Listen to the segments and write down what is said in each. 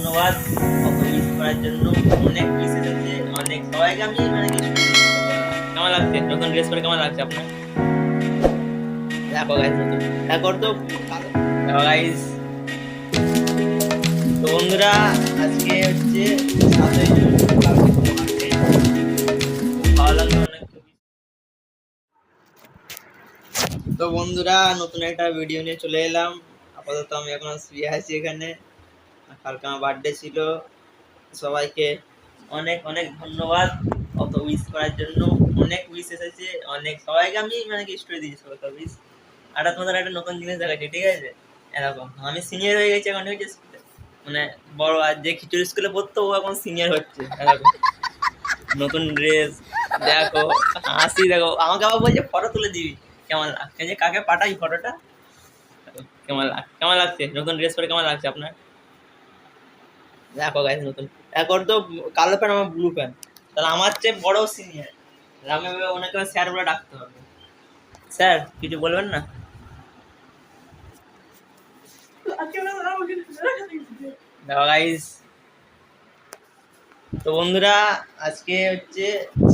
ধন্যবাদ অত মিস করার জন্য। অনেক মিস এসেছে, অনেক সবাইকে আমি মানে কিছু কেমন লাগছে নতুন ড্রেস পরে, কেমন লাগছে আপনার? দেখো গাইস, নতুন দেখো তো, দেখো গাইস। তো বন্ধুরা, আজকে হচ্ছে 7ই জুন, কালকে তোমার birthday। খুব ভালো লাগলো অনেক। তো বন্ধুরা, নতুন একটা ভিডিও নিয়ে চলে এলাম। আপাতত আমি এখন শুয়ে আছি এখানে। কালকে আমার বার্থডে ছিল। সবাইকে অনেক অনেক ধন্যবাদ অত উইশ করার জন্য। অনেক উইশ এসেছে, অনেক সবাইকে আমি মানে কি স্টোরি দিয়েছি সবাইকে উইশ। আর তোমাদের একটা নতুন জিনিস দেখাচ্ছি, ঠিক আছে? এরকম আমি সিনিয়র হয়ে গেছি এখন, হয়েছে স্কুলে, মানে বড়। আর যে খিচুড়ি স্কুলে পড়তো ও এখন সিনিয়র হচ্ছে। এরকম নতুন ড্রেস, দেখো হাসি, দেখো আমাকে আবার বলছে ফটো তুলে দিবি। কেমন লাগছে যে কাকে পাঠাই ফটোটা? কেমন লাগছে নতুন ড্রেস পরে, কেমন লাগছে আপনার? দেখো গাইস, নতুন এখন তো কালো প্যান্ট, আমার ব্লু প্যান্ট। তাহলে আমার চেয়ে বড় সিনিয়র, আমি ওনাকে স্যার বলে ডাকতে হবে। স্যার কিছু বলবেন না? দেখো গাইস, তো বন্ধুরা, আজকে হচ্ছে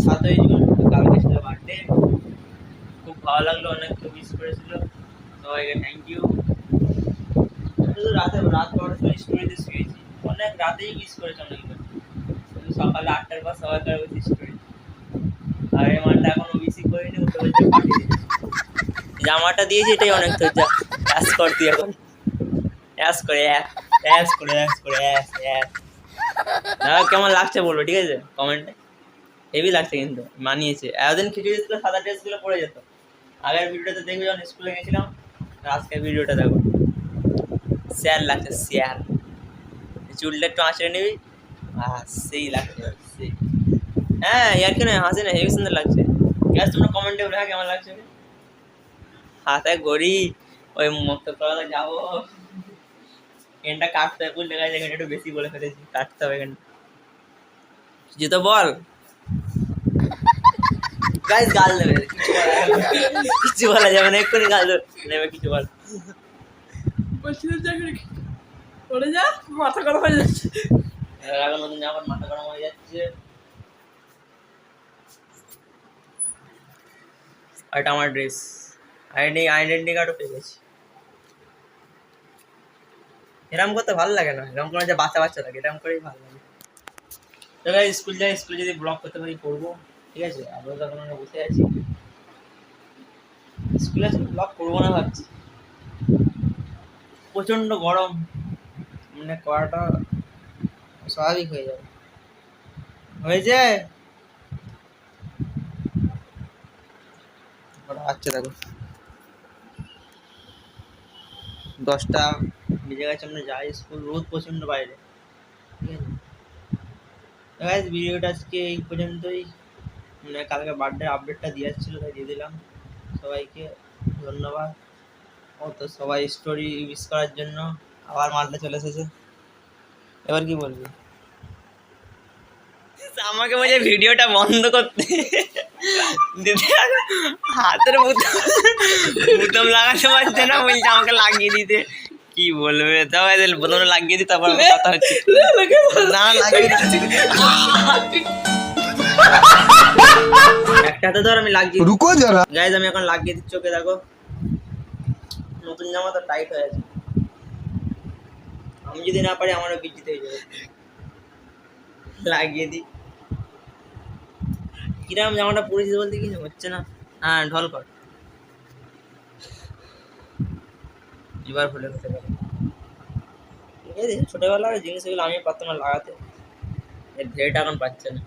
7ই জুন, কালকে ছিল বার্থডে। খুব ভালো লাগলো, অনেক মিস করেছিল সবাইকে, থ্যাংক ইউ। শুধু রাত 12টার সময় স্টোরিতে শুয়েছি, অনেক রাতেই মিস করেছি অনেকবার। শুধু সকালে 8টার পর সবাইকার বেশি স্টোরি। আর এই মানটা এখনো বেশি করিনি, উঠে বলছে পাঠিয়ে দিয়েছি। জামাটা দিয়েছি এটাই অনেক, তো যা অ্যাস কর তুই এখন, অ্যাস করে অ্যাস করে অ্যাস করে অ্যাস অ্যাস। কেমন লাগছে বলবে, ঠিক আছে, কমেন্টে। হেভি লাগছে কিন্তু, মানিয়েছে। এতদিন খিচুড়ি স্কুলে সাদা ড্রেসগুলো পরে যেত। আগের ভিডিওতে দেখবি যখন স্কুলে গেছিলাম, আজকের ভিডিওটা দেখো, স্যার লাগছে স্যার। চুলটা একটু আঁচড়ে নিবি, সেই লাগছে সেই। হ্যাঁ, ইয়ার কি নয়, হাসি না, হেভি সুন্দর লাগছে। গ্যাস তোমরা কমেন্টে বলে হ্যাঁ কেমন লাগছে। হাতে ঘড়ি, ওই মুক্ত করা যাবো, এখানটা কাটতে হবে, বুঝলে গাইস, এখানে একটু বেশি বলে ফেলেছি, কাটতে হবে এখানে। কিছু তো বল গাইস, গাল দেবে, কিছু বলা যাবে না, এক্ষুনি গাল নেবে, কিছু বল। পড়ে যা, মাথা গরম হয়ে যাচ্ছে। এখন নতুন জামা মাথা গরম হয়ে যাচ্ছে। আর এটা আমার ড্রেস, আইডেন্টি কার্ডও পেয়ে গেছি। এরম করতে ভালো লাগে না, এরম করে যে বাচ্চা বাচ্চা লাগে, এরম করেই ভালো লাগে। তবে স্কুল যাই, স্কুলে যদি ব্লগ করতে পারি করবো, ঠিক আছে। আপাতত এখন আমরা বসে আছি, স্কুলে ব্লগ করবো না ভাবছি। প্রচন্ড গরম, মানে করাটা স্বাভাবিক হয়ে যাবে। হয়েছে আচ্ছা, দেখো 10টা বেজে গেছে, আমরা যাই স্কুল। রোদ প্রচন্ড বাইরে, ঠিক আছে। গাইস, ভিডিওটা আজকে এই পর্যন্তই। মানে কালকে বার্থডে আপডেটটা দিয়ে ছিল, তাই দিয়ে দিলাম। সবাইকে ধন্যবাদ ও তো সবাই স্টোরি উইশ করার জন্য। আবার মালটা চলে এসেছে, এবার কি বলবি? আমাকে বলছে ভিডিওটা বন্ধ করতে, হাতের বুতাম লাগাতে পারছে না, বলছে আমাকে লাগিয়ে দিতে। কি বলবে, তবে বোতলে লাগিয়ে দিই, তারপর কথা হচ্ছে না, লাগিয়ে দিচ্ছি। একটা হাতে ধর, আমি লাগিয়ে रुको जरा। গাইজ, আমি এখন লাগিয়ে দিচ্ছি ওকে, দেখো নতুন জামা তো টাইট হয়ে আছে। আমি যদি না পারি, আমারও বিজিতে হয়ে যাবে। লাগিয়ে দিই। কিরাম জামাটা পরেছিস বলতে কিছু হচ্ছে না। হ্যাঁ, ঢল কর, এবার ভুলে হতে পারে। এই ছোটবেলার জিনিসগুলো আমি পারতাম না লাগাতে, এর ধেয়টা এখন পাচ্ছে না।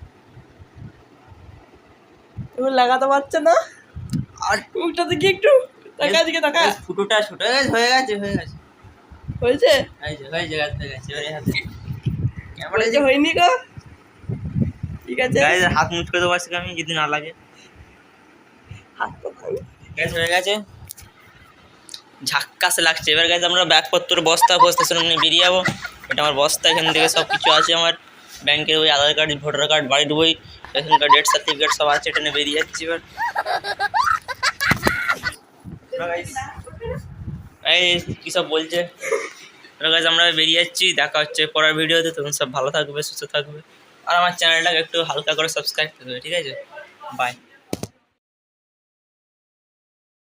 তুমি লাগাতে পারছো না, আর মুখটা দেখি একটু, টাকা দিকে টাকা ফুটোটা ছোট হয়ে গেছে, হয়ে গেছে, হয়েছে, হয়ে গেছে। এবারে হাতে ক্যামেরা বলছে হয়নি গো, ঠিক আছে। গাইজ, হাত মুচকে দেবো আজকে আমি, যদি না লাগে। হাত তো খাবি। গ্যাস হয়ে গেছে, ঝাক্কাসে লাগছে। এবার গাইজ, আমরা ব্যাগপত্র বস্তা নিয়ে বেরিয়ে যাবো। এটা আমার বস্তা, এখান থেকে সব কিছু আছে আমার, ব্যাংকের বই, আধার কার্ড, ভোটার কার্ড, বাড়ির বই, রেশন কার্ড, ডেথ সার্টিফিকেট সব আছে। এটা নিয়ে বেরিয়ে যাচ্ছি এবার। এই কী সব বলছে, তাহলে গাইজ আমরা বেরিয়ে যাচ্ছি, দেখা হচ্ছে পরের ভিডিওতে। তখন সব ভালো থাকবে, সুস্থ থাকবে, আর আমার চ্যানেলটাকে একটু হালকা করে সাবস্ক্রাইব করবে, ঠিক আছে? বাই।